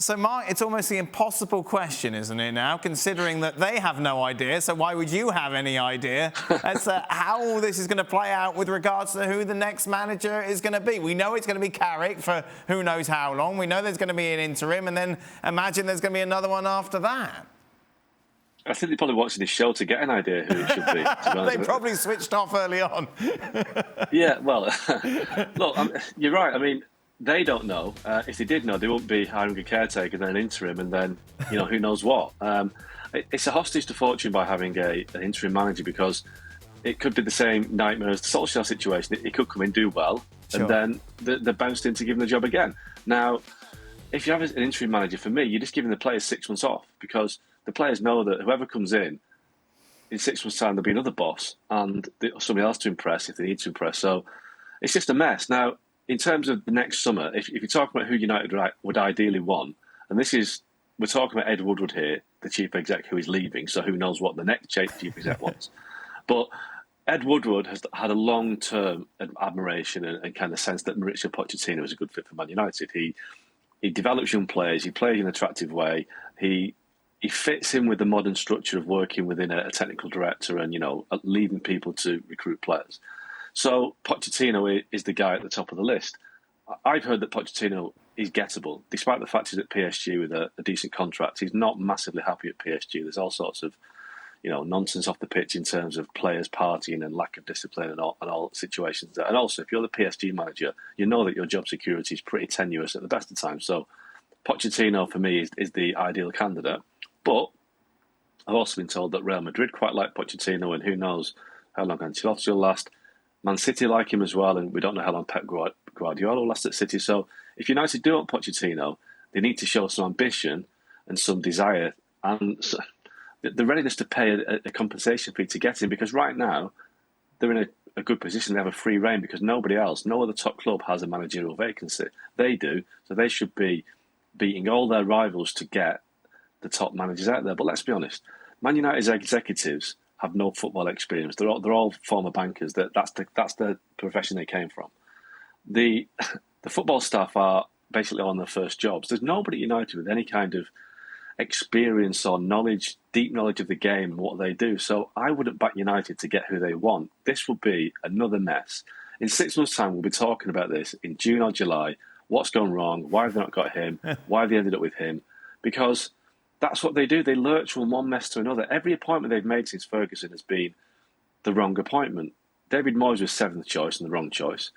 So, Mark, it's almost the impossible question, isn't it, now, considering that they have no idea, so why would you have any idea as to how all this is going to play out with regards to who the next manager is going to be? We know it's going to be Carrick for who knows how long. We know there's going to be an interim, and then imagine there's going to be another one after that. I think they probably watched this show to get an idea who it should be. They probably switched off early on. Yeah, well, look, you're right. I mean, they don't know. If they did know, they wouldn't be hiring a caretaker, then an interim, and then, who knows what. It's a hostage to fortune by having an interim manager, because it could be the same nightmare as the Solskjaer situation. It could come in, do well, Sure. and then they're bounced in to give them the job again. Now, if you have an interim manager, for me, you're just giving the players 6 months off, because the players know that whoever comes in 6 months' time, there'll be another boss and somebody else to impress if they need to impress. So it's just a mess. Now, in terms of the next summer, if you're talking about who United would ideally want, and we're talking about Ed Woodward here, the chief exec who is leaving, so who knows what the next chief exec wants. But Ed Woodward has had a long-term admiration and kind of sense that Mauricio Pochettino is a good fit for Man United. He develops young players, he plays in an attractive way, he fits in with the modern structure of working within a technical director and, leaving people to recruit players. So Pochettino is the guy at the top of the list. I've heard that Pochettino is gettable, despite the fact he's at PSG with a decent contract. He's not massively happy at PSG. There's all sorts of, nonsense off the pitch in terms of players partying and lack of discipline and all situations there. And also, if you're the PSG manager, you know that your job security is pretty tenuous at the best of times. So Pochettino, for me, is the ideal candidate. But I've also been told that Real Madrid quite like Pochettino, and who knows how long Ancelotti will last. Man City like him as well, and we don't know how long Pep Guardiola will last at City. So if United do want Pochettino, they need to show some ambition and some desire and the readiness to pay a compensation fee to get him, because right now they're in a good position. They have a free rein because no other top club has a managerial vacancy. They do, so they should be beating all their rivals to get the top managers out there. But let's be honest, Man United's executives have no football experience. They're all former bankers. That's the profession they came from. The football staff are basically on their first jobs. There's nobody at United with any kind of experience or knowledge, deep knowledge of the game and what they do. So I wouldn't back United to get who they want. This will be another mess. In 6 months' time, we'll be talking about this in June or July. What's gone wrong? Why have they not got him? Why have they ended up with him? Because that's what they do. They lurch from one mess to another. Every appointment they've made since Ferguson has been the wrong appointment. David Moyes was 7th choice and the wrong choice.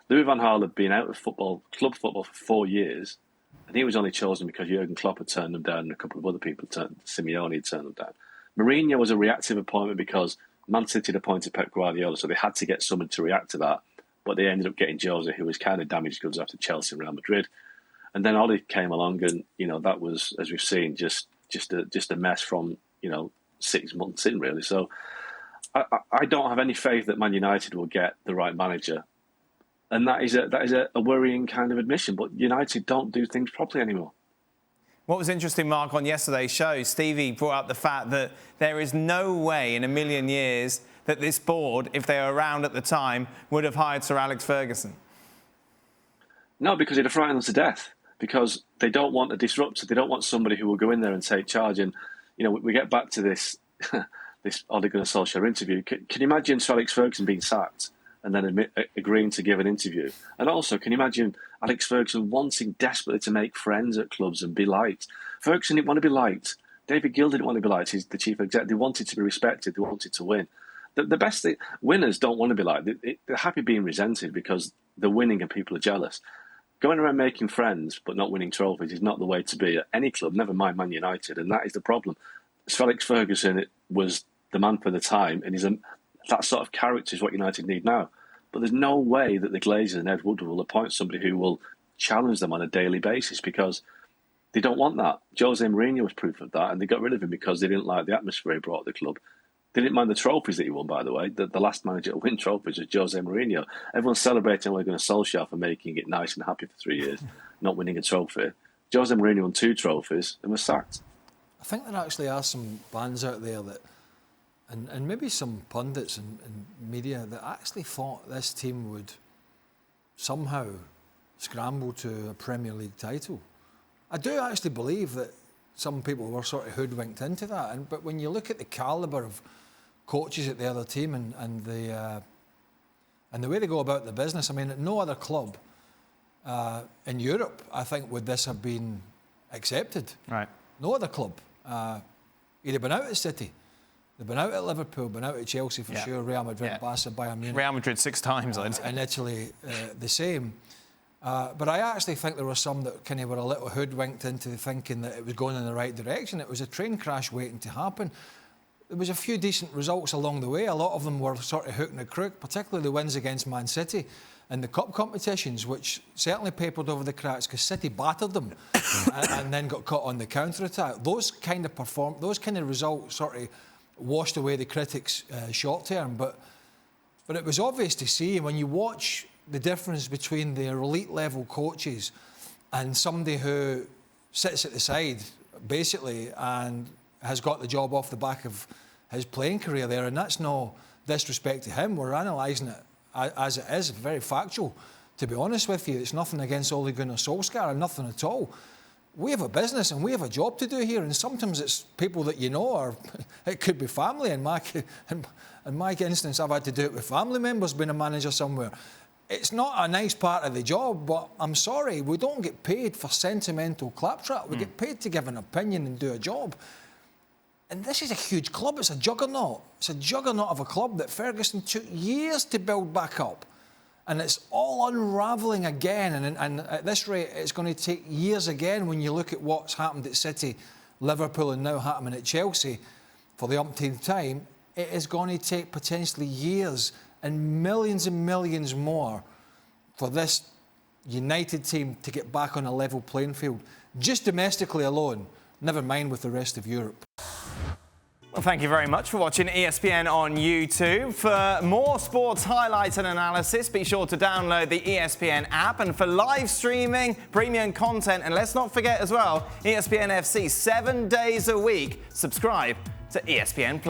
Louis van Gaal had been out of club football for 4 years, and he was only chosen because Jurgen Klopp had turned him down and a couple of other people, Simeone, had turned him down. Mourinho was a reactive appointment because Man City had appointed Pep Guardiola, so they had to get someone to react to that. But they ended up getting Jose, who was kind of damaged goods after Chelsea and Real Madrid. And then Ole came along, and that was, as we've seen, just a mess from 6 months in, really. So I don't have any faith that Man United will get the right manager, and that is a worrying kind of admission. But United don't do things properly anymore. What was interesting, Mark, on yesterday's show, Stevie brought up the fact that there is no way in a million years that this board, if they were around at the time, would have hired Sir Alex Ferguson. No, because it'd have frightened them to death. Because they don't want a disruptor. They don't want somebody who will go in there and take charge. And, we get back to this this Ole Gunnar Solskjaer interview. Can you imagine Sir Alex Ferguson being sacked and then agreeing to give an interview? And also, can you imagine Alex Ferguson wanting desperately to make friends at clubs and be liked? Ferguson didn't want to be liked. David Gill didn't want to be liked. He's the chief exec. They wanted to be respected. They wanted to win. The best thing, winners don't want to be liked. They're happy being resented because they're winning and people are jealous. Going around making friends but not winning trophies is not the way to be at any club, never mind Man United, and that is the problem. Sir Alex Ferguson was the man for the time, and that sort of character is what United need now. But there's no way that the Glazers and Ed Woodward will appoint somebody who will challenge them on a daily basis, because they don't want that. Jose Mourinho was proof of that, and they got rid of him because they didn't like the atmosphere he brought to the club. They didn't mind the trophies that he won, by the way. The last manager to win trophies was Jose Mourinho. Everyone's celebrating Ole Gunnar Solskjaer for making it nice and happy for 3 years, not winning a trophy. Jose Mourinho won 2 trophies and was sacked. I think there actually are some fans out there that, and maybe some pundits and media, that actually thought this team would somehow scramble to a Premier League title. I do actually believe that some people were sort of hoodwinked into that. But when you look at the calibre of coaches at the other team and the way they go about the business, I mean, at no other club in Europe, I think, would this have been accepted. Right. No other club. He'd have been out at City. They've been out at Liverpool, been out at Chelsea for sure, Real Madrid, Barca, Bayern Munich. Real Madrid 6 times, in Italy, the same. But I actually think there were some that kind of were a little hoodwinked into thinking that it was going in the right direction. It was a train crash waiting to happen. There was a few decent results along the way. A lot of them were sort of hook and a crook, particularly the wins against Man City and the cup competitions, which certainly papered over the cracks because City battered them and then got caught on the counter-attack. Those kind of results sort of washed away the critics short term, but it was obvious to see when you watch the difference between the elite level coaches and somebody who sits at the side basically and has got the job off the back of his playing career there, and that's no disrespect to him. We're analysing it as it is, very factual. To be honest with you, it's nothing against Ole Gunnar Solskjaer and nothing at all. We have a business and we have a job to do here, and sometimes it's people that you know, or it could be family. In my instance, I've had to do it with family members being a manager somewhere. It's not a nice part of the job, but I'm sorry, we don't get paid for sentimental claptrap. We get paid to give an opinion and do a job. And this is a huge club. It's a juggernaut. It's a juggernaut of a club that Ferguson took years to build back up. And it's all unravelling again. And at this rate, it's going to take years again when you look at what's happened at City, Liverpool, and now happening at Chelsea for the umpteenth time. It is going to take potentially years and millions more for this United team to get back on a level playing field, just domestically alone, never mind with the rest of Europe. Well, thank you very much for watching ESPN on YouTube. For more sports highlights and analysis, be sure to download the ESPN app. And for live streaming, premium content, and let's not forget as well, ESPN FC 7 days a week. Subscribe to ESPN+.